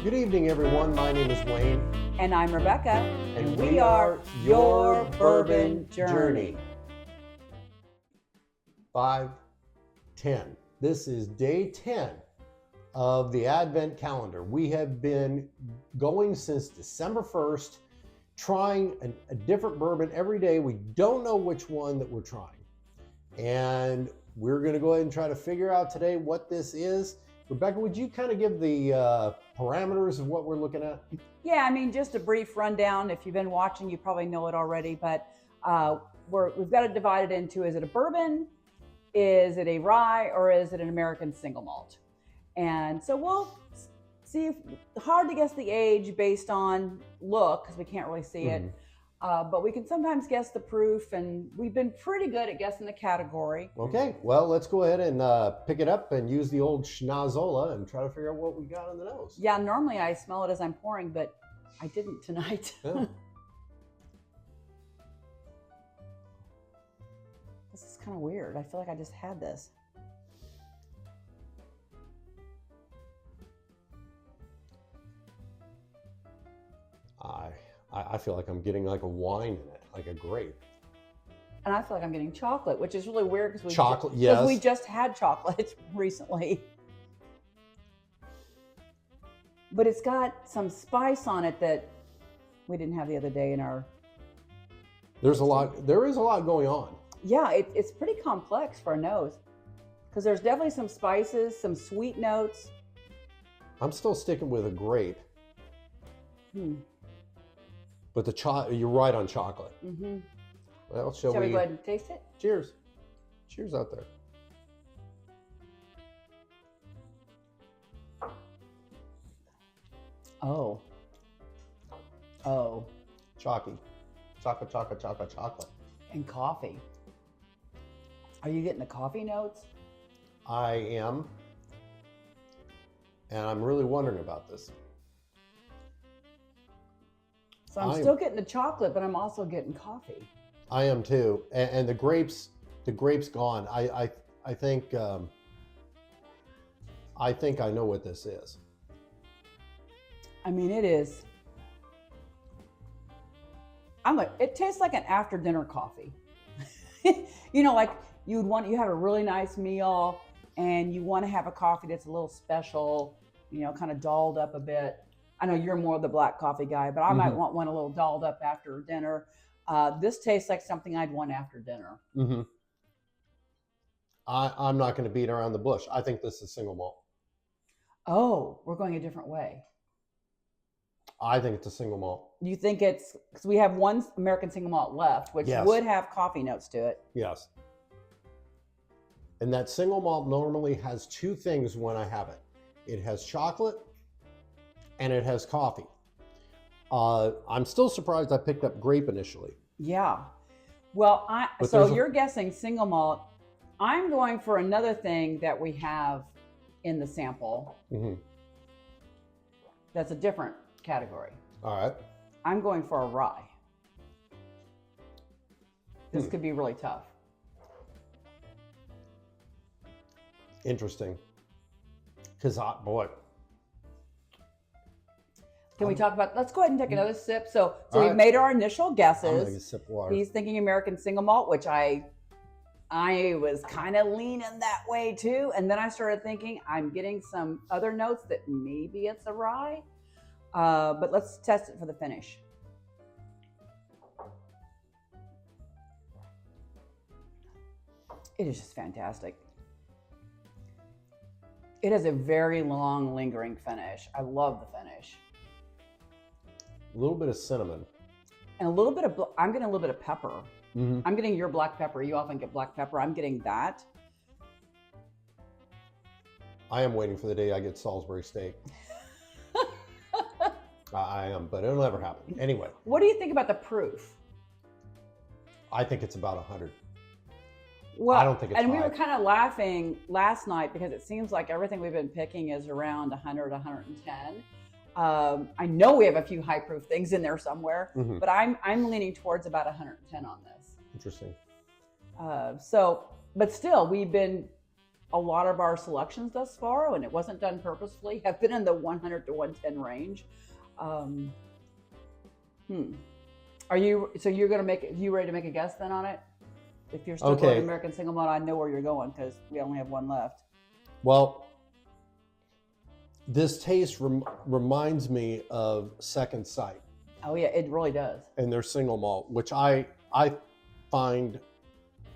Good evening, everyone. My name is Wayne. And I'm Rebecca. And we are Your Bourbon Journey. 5/10. This is day 10 of the Advent calendar. We have been going since December 1st, trying a different bourbon every day. We don't know which one that we're trying. And we're going to go ahead and try to figure out today what this is. Rebecca, would you kind of give the parameters of what we're looking at? Yeah, I mean, just a brief rundown. If you've been watching, you probably know it already, but we've got it divided into, is it a bourbon, is it a rye, or is it an American single malt? And so we'll see. Hard to guess the age based on look, because we can't really see it. But we can sometimes guess the proof, and we've been pretty good at guessing the category. Okay, well, let's go ahead and pick it up and use the old schnozola and try to figure out what we got on the nose. Yeah, normally I smell it as I'm pouring, but I didn't tonight. Yeah. This is kind of weird. I feel like I just had this. I feel like I'm getting like a wine in it, like a grape. And I feel like I'm getting chocolate, which is really weird because we just had chocolate recently. But it's got some spice on it that we didn't have the other day in our... There is a lot going on. Yeah, it's pretty complex for a nose because there's definitely some spices, some sweet notes. I'm still sticking with a grape. But you're right on chocolate. Well, shall we go ahead and taste it? Cheers. Cheers out there. Oh. Chocolate. Chocolate. And coffee. Are you getting the coffee notes? I am. And I'm really wondering about this. So I'm still getting the chocolate, but I'm also getting coffee. I am too. And the grape's gone. I think I know what this is. I mean, it is. It tastes like an after dinner coffee. You know, like you have a really nice meal and you want to have a coffee that's a little special, you know, kind of dolled up a bit. I know you're more of the black coffee guy, but I might want one a little dolled up after dinner. This tastes like something I'd want after dinner. I'm not going to beat around the bush. I think this is single malt. Oh, we're going a different way. I think it's a single malt. You think it's, because we have one American single malt left, which would have coffee notes to it. Yes. And that single malt normally has two things when I have it. It has chocolate and it has coffee. I'm still surprised I picked up grape initially. Yeah. Well, so you're guessing single malt. I'm going for another thing that we have in the sample. That's a different category. All right. I'm going for a rye. This could be really tough. Interesting. Because, boy. Can we talk about, let's go ahead and take another sip. So right. we've made our initial guesses. I'm going to sip of water. He's thinking American single malt, which I was kind of leaning that way too. And then I started thinking I'm getting some other notes that maybe it's a rye. But let's test it for the finish. It is just fantastic. It has a very long, lingering finish. I love the finish. A little bit of cinnamon. And a little bit of, I'm getting a little bit of pepper. I'm getting your black pepper. You often get black pepper. I'm getting that. I am waiting for the day I get Salisbury steak. I am, but it'll never happen. Anyway. What do you think about the proof? I think it's about 100. Well, I don't think it's and high. we were kind of laughing last night because it seems like everything we've been picking is around 100, 110. I know we have a few high proof things in there somewhere, but I'm leaning towards about 110 on this. Interesting. But still, we've been a lot of our selections thus far, and it wasn't done purposefully, have been in the 100 to 110 range. Are you, so you're going to make, you ready to make a guess then on it? If you're still going American single malt, I know where you're going because we only have one left. Well, this taste reminds me of Second Sight. Oh yeah, it really does. And their single malt, which I find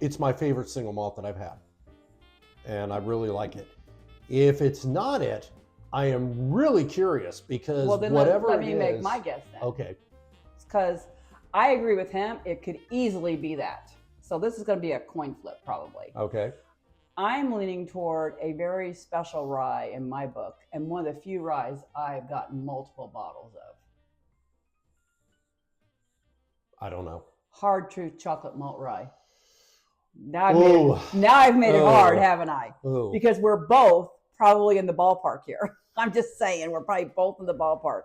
it's my favorite single malt that I've had. And I really like it. If it's not it, I am really curious because well, then whatever let me it is, make my guess then. Okay. Because I agree with him. It could easily be that. So this is going to be a coin flip probably. Okay. I'm leaning toward a very special rye in my book, and one of the few ryes I've gotten multiple bottles of. I don't know. Hard Truth chocolate malt rye. Now I've made it hard, haven't I? Ooh. Because we're both probably in the ballpark here. I'm just saying, we're probably both in the ballpark.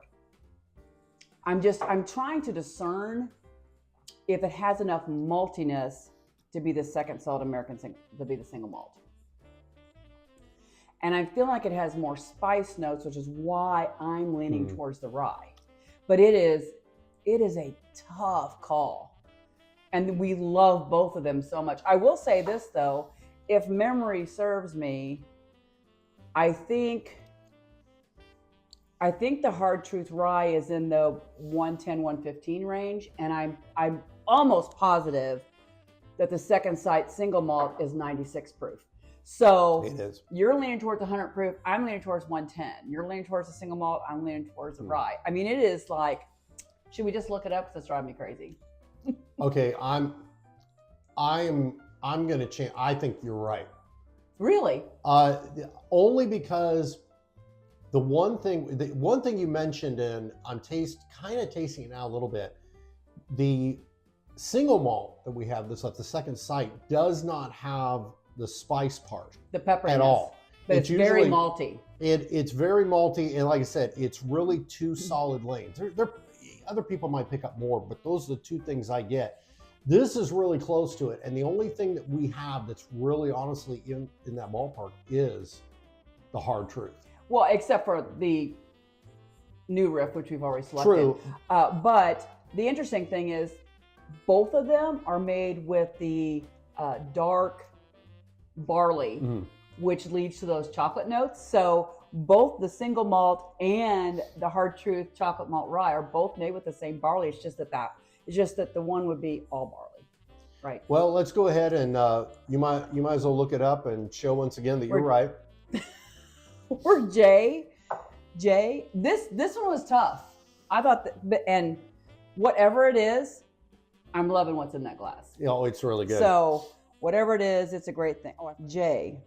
I'm trying to discern if it has enough maltiness to be the second salt American to be the single malt. And I feel like it has more spice notes, which is why I'm leaning towards the rye. But it is a tough call. And we love both of them so much. I will say this though, if memory serves me, I think the Hard Truth rye is in the 110, 115 range, and I'm almost positive that the Second Sight single malt is 96 proof. So it is. You're leaning towards 100 proof. I'm leaning towards 110. You're leaning towards the single malt. I'm leaning towards the rye. I mean, it is like, should we just look it up? Because it's driving me crazy. Okay, I'm gonna change. I think you're right. Really? Only because the one thing you mentioned, and I'm kind of tasting it now a little bit. The single malt that we have the Second Sight does not have the spice part, the pepperiness at all. But it's very malty. It's very malty, and like I said, it's really two solid lanes. Other people might pick up more, but those are the two things I get. This is really close to it, and the only thing that we have that's really honestly in that ballpark is the Hard Truth. Well, except for the new riff, which we've already selected. True. But the interesting thing is both of them are made with the dark barley, which leads to those chocolate notes. So both the single malt and the Hard Truth chocolate malt rye are both made with the same barley. It's just that the one would be all barley, right? Well, let's go ahead and you might as well look it up and show once again that you're right. Or Jay, this one was tough. I thought that, and whatever it is, I'm loving what's in that glass. Oh, it's really good. So whatever it is, it's a great thing. Oh, Jay,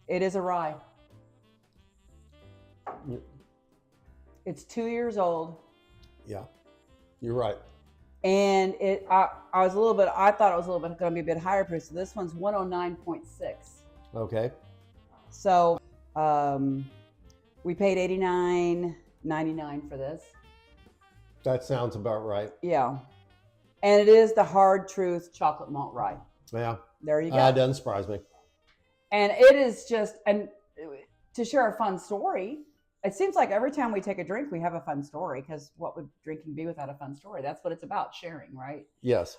it is a rye. It's 2 years old. Yeah, you're right. And I thought it was a little bit going to be a bit higher proof. So this one's 109.6. Okay. So we paid $89.99 for this. That sounds about right. Yeah. And it is the Hard Truth chocolate malt rye. Yeah. There you go. That doesn't surprise me. And it is just, and to share a fun story, it seems like every time we take a drink, we have a fun story, because what would drinking be without a fun story? That's what it's about, sharing, right? Yes.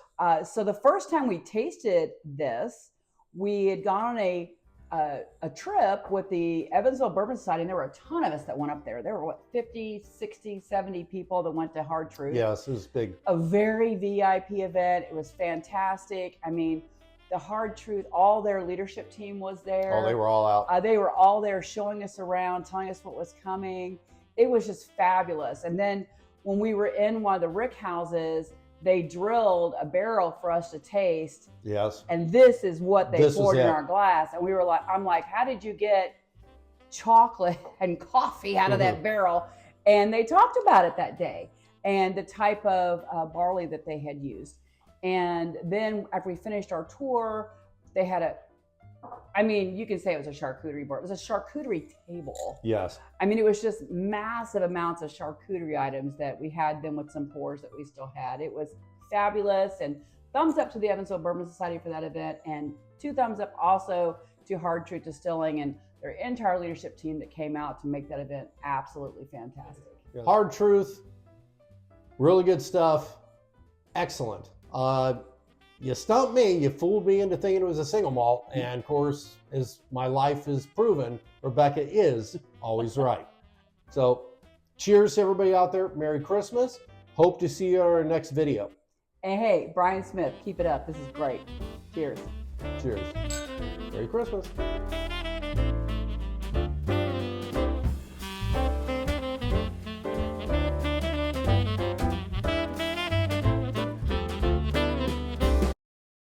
So the first time we tasted this, we had gone on a trip with the Evansville Bourbon Society, and there were a ton of us that went up there. There were 50, 60, 70 people that went to Hard Truth. Yes, it was big. A very VIP event. It was fantastic. I mean, the Hard Truth, all their leadership team was there. Oh, they were all out. They were all there showing us around, telling us what was coming. It was just fabulous. And then when we were in one of the rick houses, they drilled a barrel for us to taste. Yes. And this is what they poured in our glass. And we were like, I'm like, how did you get chocolate and coffee out of that barrel? And they talked about it that day and the type of barley that they had used. And then after we finished our tour, they had you can say it was a charcuterie board. It was a charcuterie table. Yes. I mean, it was just massive amounts of charcuterie items that we had them with some pours that we still had. It was fabulous. And thumbs up to the Evansville Bourbon Society for that event. And 2 thumbs up also to Hard Truth Distilling and their entire leadership team that came out to make that event absolutely fantastic. Hard Truth, really good stuff. Excellent. You stumped me. You fooled me into thinking it was a single malt. And of course, as my life has proven, Rebecca is always right. So cheers to everybody out there. Merry Christmas. Hope to see you on our next video. And hey, Brian Smith, keep it up. This is great. Cheers. Cheers. Merry Christmas.